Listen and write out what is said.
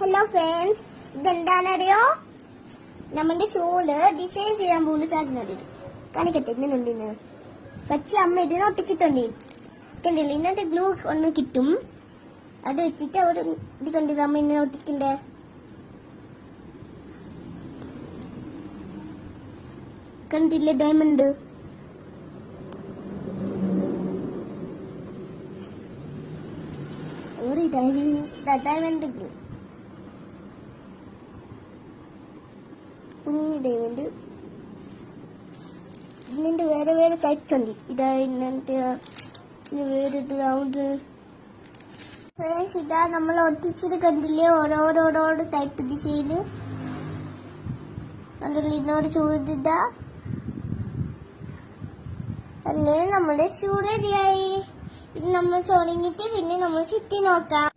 Hello friends, ഇതെന്താണെന്നറിയോ? നമ്മുടെ shawl design ചെയ്യാൻ പോകുന്ന സാധനം കാണിക്കട്ടെ. ഇതിനുണ്ടിന്ന് പക്ഷെ അമ്മ ഇതിനെ ഒട്ടിച്ചിട്ടുണ്ട്. കണ്ടില്ല, ഇന്നത്തെ ഗ്ലൂ ഒന്ന് കിട്ടും. അത് വെച്ചിട്ട് അവിടെ ഇത് കണ്ടില്ല അമ്മ ഇങ്ങനെ ഒട്ടിക്കണ്ടേ. കണ്ടില്ലേ ഡയമണ്ട്? ഡയമണ്ട് കുഞ്ഞു ഡയമണ്ട്. ഇതിന്റെ വേറെ വേറെ ടൈപ്സ് ഉണ്ട്. ഇതാ ഇന്നത്തെ വേറെ റൗണ്ട്. ഫ്രണ്ട്സ്, ഇതാ നമ്മൾ ഒട്ടിച്ചത് കണ്ടില്ലേ? ഓരോരോ ടൈപ്പ് ഡിസൈന് കണ്ടില്ലേ? ഇന്നോട് ചൂടിതാ അങ്ങനെ നമ്മുടെ ഷൂ റെഡിയായി. ഇത് നമ്മൾ തുടങ്ങിയിട്ട് പിന്നെ നമ്മൾ ചുറ്റി നോക്കാം.